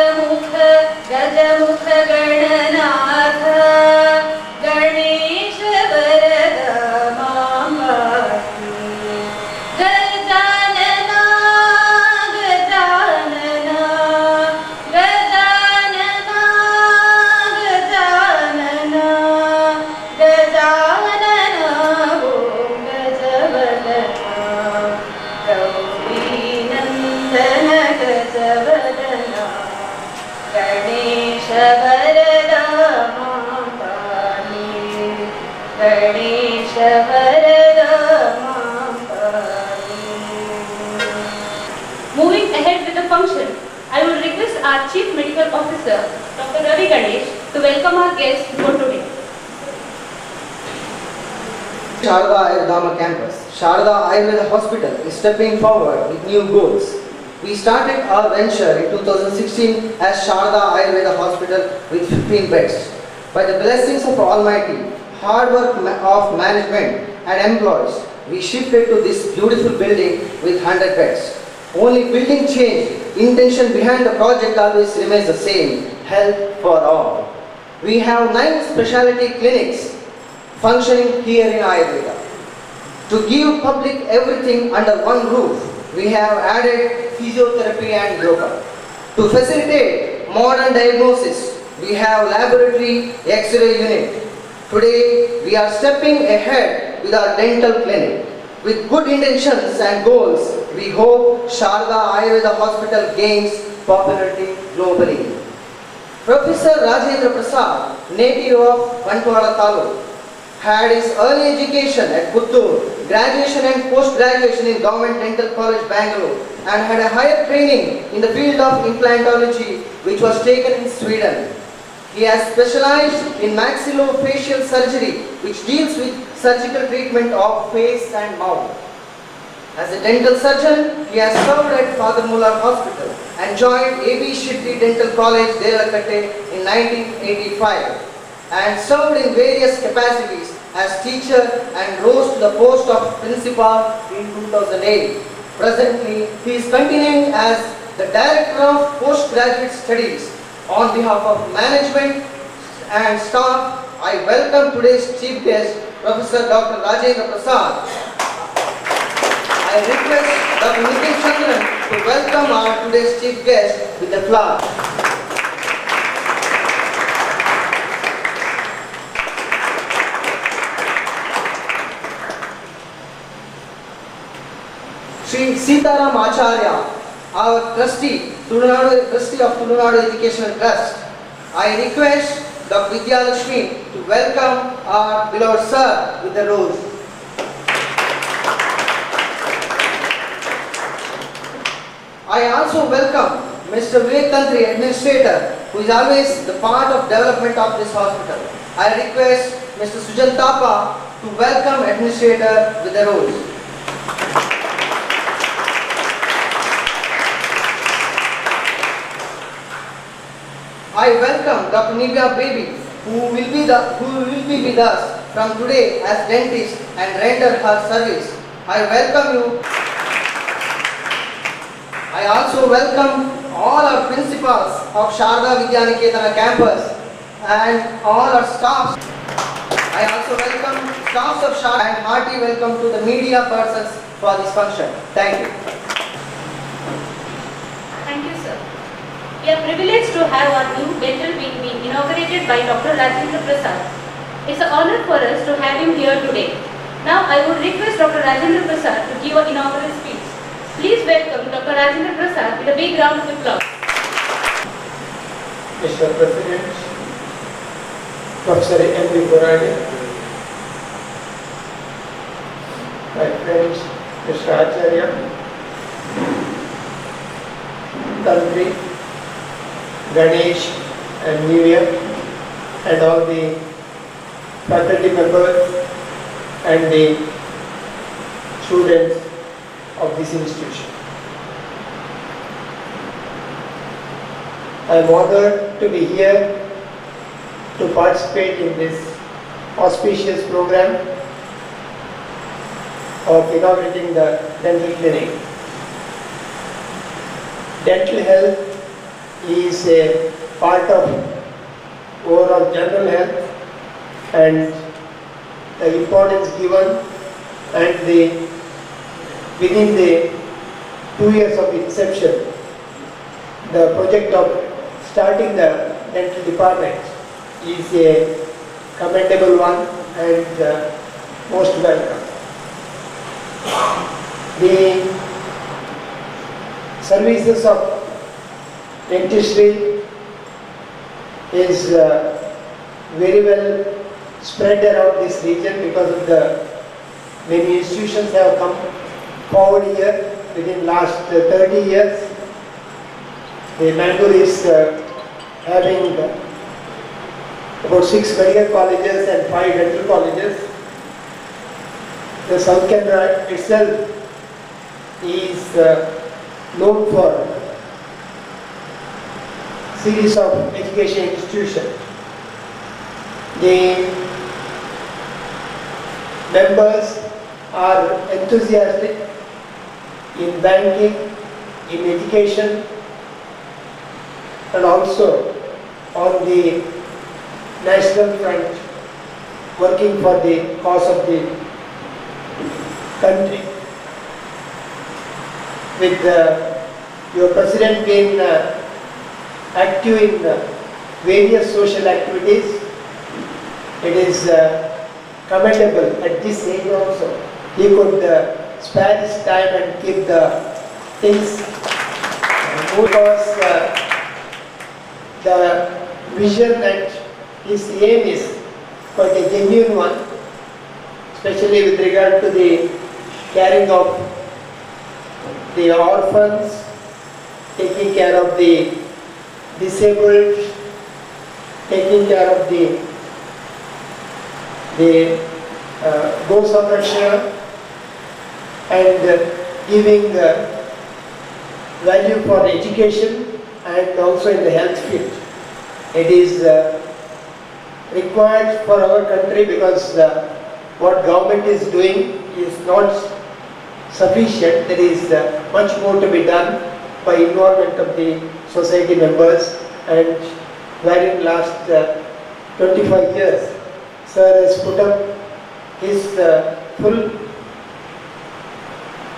गजमुख गजमुख गणनाथ गणेश वरद मां पाहि गजानना गजानना गजानना गजानना गजानना ओम गजवदना गौरीनन्दन गजवदना गणेश वरद मां पाहि गणेश वरद मां पाहि. Moving ahead with the function, I would request our Chief Medical Officer, Dr. Ravi Ganesh, to welcome our guests for today. Sharda Ayurveda campus. Sharda Ayurveda Hospital is stepping forward with new goals. We started our venture in 2016 as Sharda Ayurveda Hospital with 15 beds. By the blessings of Almighty, hard work of management and employees, we shifted to this beautiful building with 100 beds. Only building change, intention behind the project always remains the same, health for all. We have 9 specialty clinics functioning here in Ayurveda. To give public everything under one roof, we have added physiotherapy and yoga. To facilitate modern diagnosis, we have laboratory X-ray unit. Today, we are stepping ahead with our dental clinic. With good intentions and goals, we hope Sharda Ayurveda Hospital gains popularity globally. Professor Rajendra Prasad, native of Bantwara Taluk, had his early education at Puttur, graduation and post-graduation in Government Dental College, Bangalore, and had a higher training in the field of implantology, which was taken in Sweden. He has specialized in maxillofacial surgery, which deals with surgical treatment of face and mouth. As a dental surgeon, he has served at Father Muller Hospital and joined A.B. Shetty Dental College, Delakate in 1985. And served in various capacities as teacher and rose to the post of principal in 2008. Presently, he is continuing as the Director of Postgraduate Studies. On behalf of management and staff, I welcome today's chief guest, Professor Dr. Rajendra Prasad. I request Dr. Nitin Chandran to welcome our today's chief guest with a flower. Sri Sitaram Acharya, our trustee of Tulunadu Educational Trust. I request Dr. Vidya Lakshmi to welcome our beloved sir with a rose. I also welcome Mr. Vivek Tantri, Administrator, who is always the part of development of this hospital. I request Mr. Sujan Thapa to welcome Administrator with a rose. I welcome Dr. Nivya Baby, who will be with us from today as dentist and render her service. I welcome you. I also welcome all our principals of Sharda Vidyaniketana campus and all our staff. I also welcome staffs of Sharda and hearty welcome to the media persons for this function. Thank you. Thank you, sir. We are privileged to have our new dental wing being inaugurated by Dr. Rajendra Prasad. It's an honor for us to have him here today. Now I would request Dr. Rajendra Prasad to give an inaugural speech. Please welcome Dr. Rajendra Prasad with a big round of applause. Mr. President, Professor Aalibrary, my friends, Mr. Acharya, Tantri, Ganesh and New Year, and all the faculty members and the students of this institution. I am honored to be here to participate in this auspicious program of inaugurating the dental clinic. Dental health He is a part of overall general health and the importance given and within the 2 years of inception, the project of starting the dental department is a commendable one and most welcome. The services of dentistry is very well spread around this region because of the many institutions have come forward here within last 30 years. The Mangalore is having about 6 medical colleges and 5 dental colleges. The South Canara itself is known for series of education institutions. The members are enthusiastic in banking, in education, and also on the national front, working for the cause of the country. With your president being active in various social activities, it is commendable at this age also. He could spare his time and keep the things because the vision and his aim is quite a genuine one, especially with regard to the caring of the orphans, taking care of the disabled, taking care of the Go Samrakshana and giving value for education and also in the health field. It is required for our country because what government is doing is not sufficient. There is much more to be done by involvement of the society members, and wherein last 25 years Sir has put up his full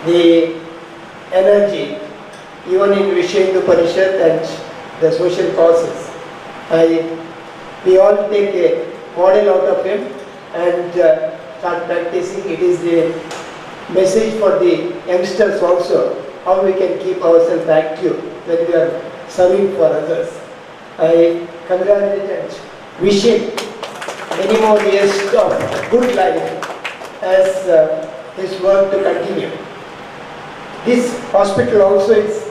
the energy even in Vishwa Hindu Parishad and the social causes. We all take a model out of him and start practicing. It is the message for the youngsters also, how we can keep ourselves active when we are serving for others. I congratulate and wish him many more years of good life as his work to continue. This hospital also is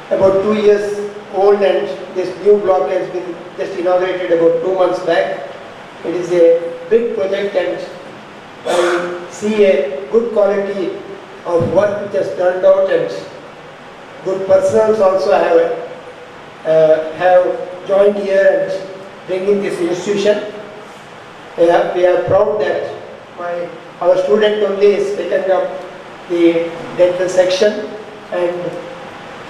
about 2 years old and this new block has been just inaugurated about 2 months back. It is a big project and I see a good quality of work which has turned out, and good persons also have joined here and bringing this institution. We are proud that our student only is taken up the dental section, and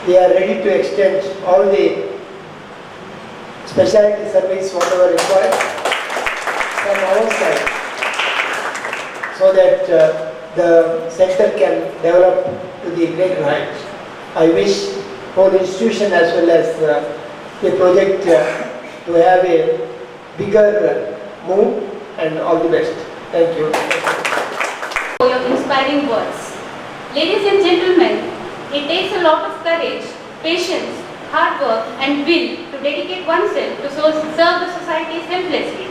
we are ready to extend all the specialty service whatever required from our side, so that the center can develop to the greater heights. I wish whole institution as well as the project to have a bigger move, and all the best. Thank you. For your inspiring words. Ladies and gentlemen, it takes a lot of courage, patience, hard work and will to dedicate oneself to serve the society selflessly.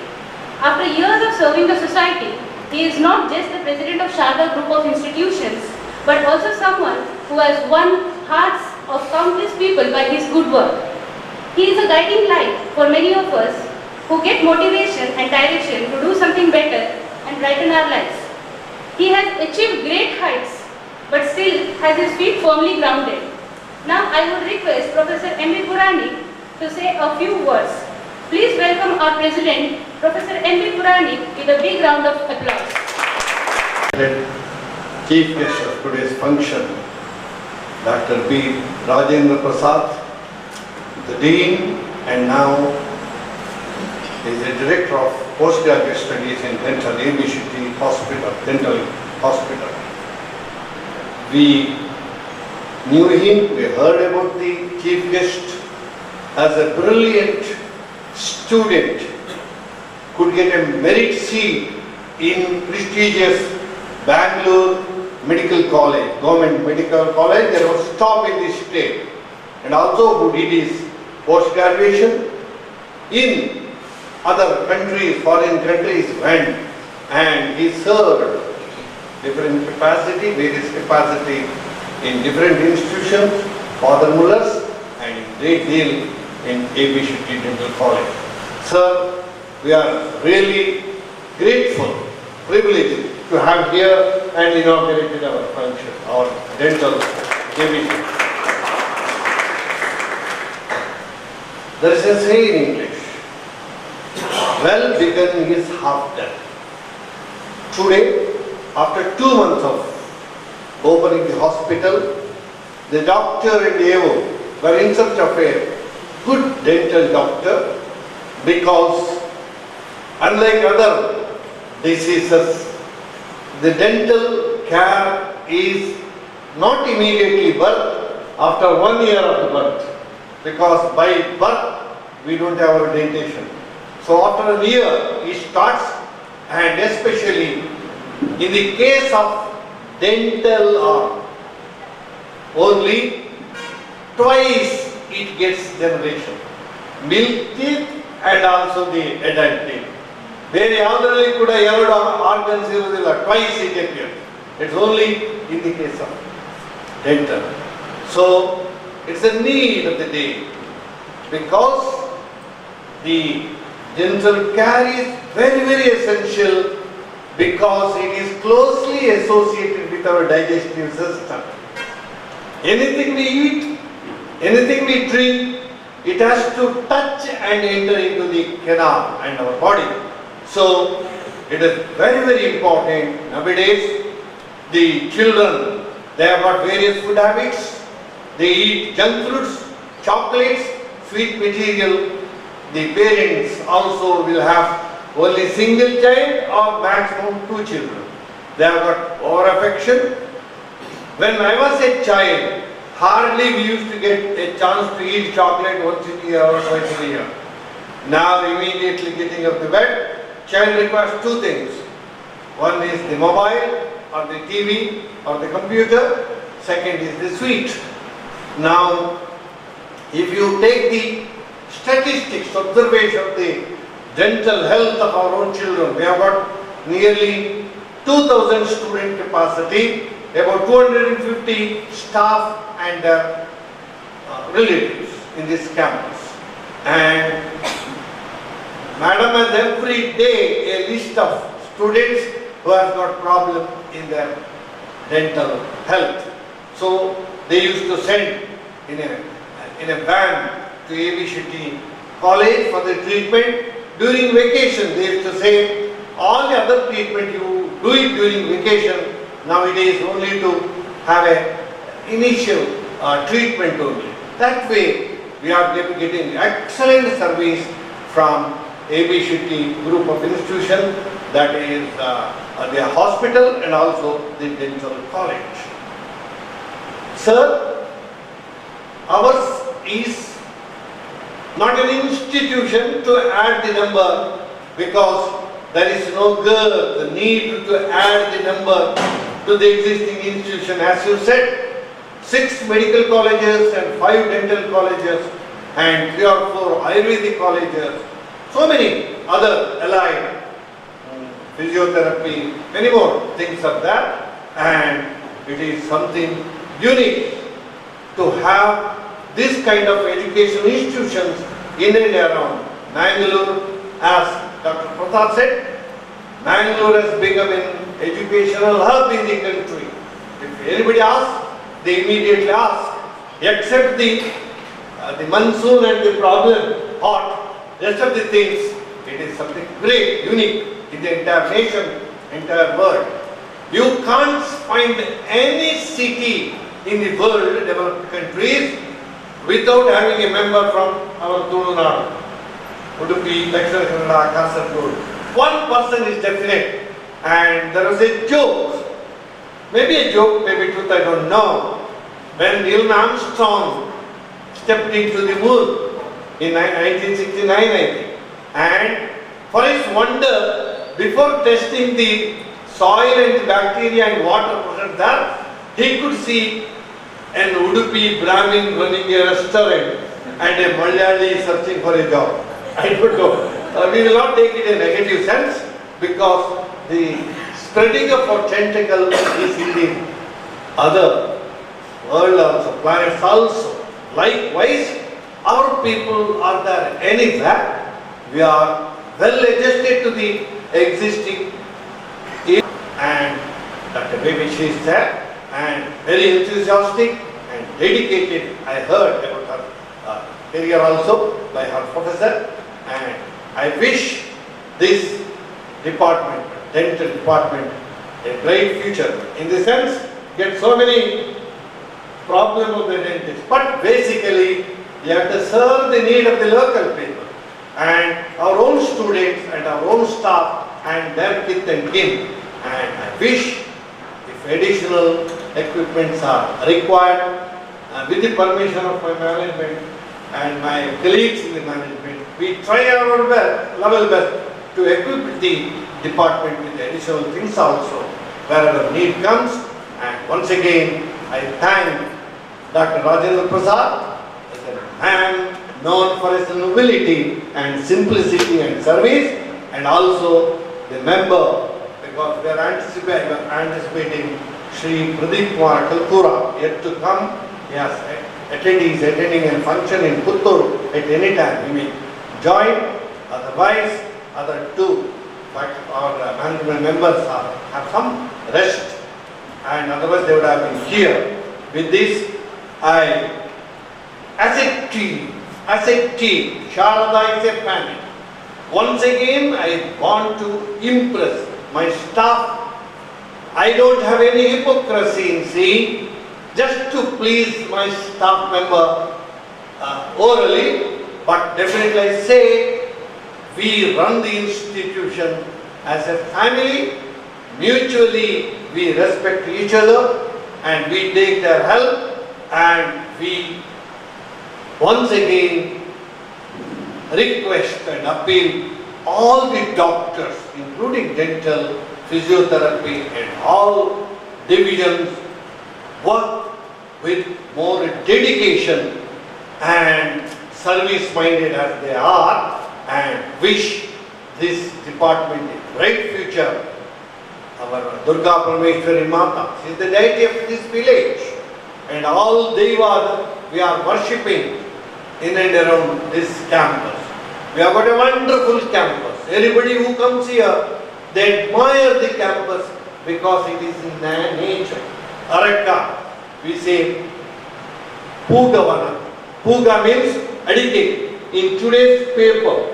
After years of serving the society, he is not just the president of Sharda Group of Institutions, but also someone who has won hearts of countless people by his good work. He is a guiding light for many of us who get motivation and direction to do something better and brighten our lives. He has achieved great heights, but still has his feet firmly grounded. Now I would request Professor M.B. Puranik to say a few words. Please welcome our President, Professor M.B. Puranik, with a big round of applause. Chief guest of today's function, Dr. B. Rajendra Prasad, the Dean, and now is the Director of Postgraduate Studies in Dental ABCT Hospital, Dental Hospital. We knew him, we heard about the chief guest as a brilliant student, could get a merit seat in prestigious Bangalore Medical College, Government Medical College. There was top in the state, and also who did his post-graduation in other countries, foreign countries, went and he served different capacity, various capacity in different institutions, Father Muller's, and in great deal in ABCT Dental College. Sir, we are really grateful, privileged to have here and inaugurated our function, our dental division. There is a saying in English, well begun is half done. Today, after 2 months of opening the hospital, the doctor and AO were in search of a good dental doctor, because unlike other diseases, the dental care is not immediately birth, after 1 year of the birth, because by birth we don't have our dentition. So after a year it starts, and especially in the case of dental arm, only twice it gets generation, milk teeth and also the adult teeth. ಬೇರೆ ಯಾವುದರಲ್ಲಿ ಕೂಡ ಎರಡು organs ಇರುವುದಿಲ್ಲ, twice it appears. It's only in the case of dental. So it's a need of the day, because the dental care is very essential, because it is closely associated with our digestive system. Anything we eat, anything we drink, it has to touch and enter into the canal and our body. So it is very important. Nowadays the children, they have got various food habits. They eat junk foods, chocolates, sweet material. The parents also will have only single child or maximum 2 children. They have got over affection. When I was a child, hardly we used to get a chance to eat chocolate once in a year or twice in a year. Now immediately getting up to bed, child requires 2 things. One is the mobile or the TV or the computer. Second is the sweet. Now, if you take the statistics, observation of the dental health of our own children, we have got nearly 2,000 student capacity, about 250 staff and relatives in this campus. And Madam has every day a list of students who have got problem in their dental health. So they used to send in a van to ABCT college for the treatment. During vacation they used to say, all the other treatment you do it during vacation, nowadays only to have a initial treatment only. That way we are getting excellent service from ABCT group of institutions, that is the hospital and also the dental college. Sir, ours is not an institution to add the number, because there is no the need to add the number to the existing institution. As you said, 6 medical colleges and 5 dental colleges and 3 or 4 Ayurvedic colleges, so many other allied physiotherapy, many more things of that, and it is something unique to have this kind of educational institutions in and around Bangalore. As Dr. Prasad said, Bangalore has become an educational hub in the country. If anybody asks, they immediately ask, except the monsoon and the problem, hot, rest of the things, it is something great, unique in the entire nation, entire world. You can't find any city in the world, developed countries, without having a member from our Tulunadu, Udupi, Daksina Kannada, Kasaragod. One person is definite, and there was a joke, maybe a joke, maybe truth, I don't know. When Neil Armstrong stepped into the moon in 1969, I think, and for his wonder, before testing the soil and the bacteria and water present there, he could see an Udupi Brahmin running a restaurant and a Malayali searching for a job. I don't know. We will not take it in a negative sense, because the spreading of our tentacle is in the other world also, planets also. Likewise, our people are there anywhere. We are well adjusted to the existing age, and Dr. Baby, she is there and very enthusiastic and dedicated. I heard about her career also by her professor, and I wish this department, dental department, a bright future. In the sense, get so many problems of the dentist, but basically you have to serve the need of the local people and our own students and our own staff and their kith and kin. And I wish, if additional equipments are required, with the permission of my management and my colleagues in the management, we try our level best to equip the department with additional things also wherever need comes. And once again, I thank Dr. Rajendra Prasad, as a man known for his nobility and simplicity and service, and also the member, because we are anticipating Shri Pradeep Kumar Kaltura yet to come. Yes, attendees attending a function in Puttur at any time, he may join. Otherwise, other two our management members have some rest, and otherwise they would have been here. With this, as a team, Sharada is a family. Once again, I want to impress my staff. I don't have any hypocrisy in saying, just to please my staff member orally, but definitely I say, we run the institution as a family. Mutually, we respect each other and we take their help, and we once again request and appeal all the doctors, including dental, physiotherapy and all divisions, work with more dedication and service-minded as they are, and wish this department a bright future. Our Durga Parameshwari Mata, she is the deity of this village, and all Devas we are worshipping in and around this campus. We have got a wonderful campus. Everybody who comes here, they admire the campus because it is in nature. Arakka, we say Pugavana. Puga means adike. In today's paper,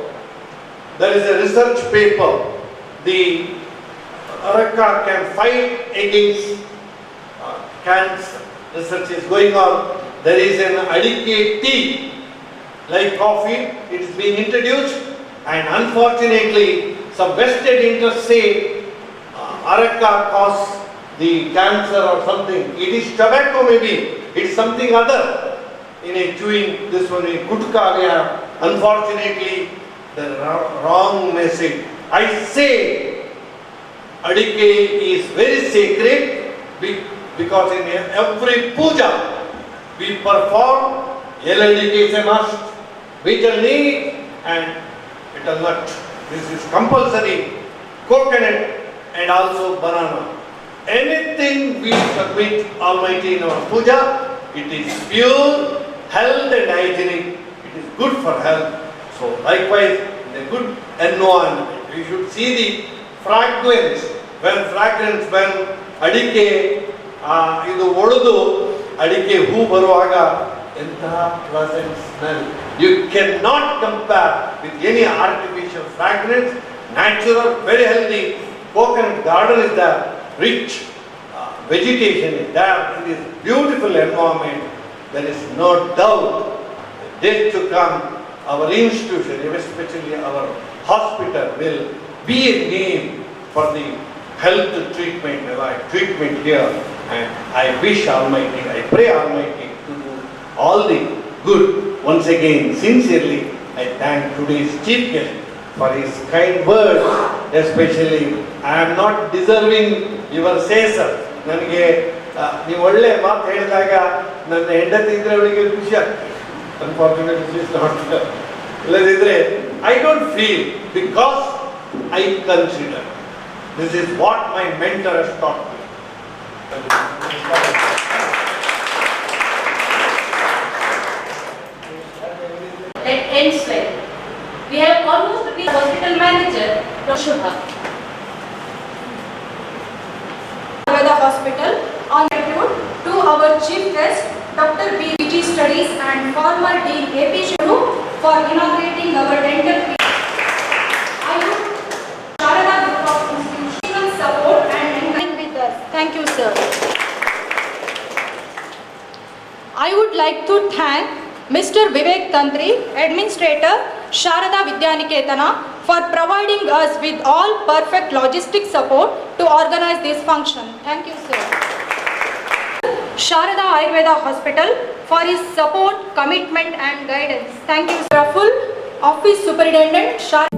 there is a research paper. The Arakka can fight against cancer. Research is going on. There is an adike tea, like coffee, it is being introduced, and unfortunately, some vested interests say Arakka causes the cancer or something. It is tobacco maybe, it is something other. In a chewing, this one is gutka, we have unfortunately the wrong message. I say adike is very sacred because in every puja we perform Adike is a must, betel leaf and betel nut. This is compulsory. Coconut and also banana. Anything we submit Almighty in our puja, it is pure, health and hygienic. It is good for health. So likewise, in a good environment, we should see the fragrance. When adike idu odudu adike hoo baruvaga enta pleasant smell. You cannot compare with any artificial fragrance. Natural, very healthy. Coconut garden is there. Rich vegetation is there in this beautiful environment. There is no doubt days to come, our institution, especially our hospital, will be a name for the health treatment, treatment here. And I wish Almighty, I pray Almighty to do all the good. Once again, sincerely, I thank today's chief guest for his kind words, especially I am not deserving your say-so. ನನಗೆ ನೀವು ಒಳ್ಳೆ ಮಾತು ಹೇಳಿದಾಗ ನನ್ನ ಹೆಂಡತಿ ಇದ್ರೆ ಅವಳಿಗೆ ಖುಷಿ ಆಗ್ತದೆ. ಅನ್ಫಾರ್ಚುನೇಟ್ಲಿ ಇಲ್ಲದಿದ್ರೆ I don't feel because I consider this is what my mentor has taught me. That ends well. We have almost reached hospital manager, Dr. Shubha. The hospital on gratitude to our chief guest Dr. B.G. Studies and former Dean A.P. Shuru for inaugurating our dental clinic. I would Sharada Group of institutional support and engagement with us. Thank you, sir. I would like to thank Mr. Vivek Tantri, Administrator, Sharada Vidyaniketana, for providing us with all perfect logistic support to organize this function. Thank you, sir. Sharada Ayurveda Hospital for his support, commitment and guidance. Thank you, sir. Full Office Superintendent, Sharada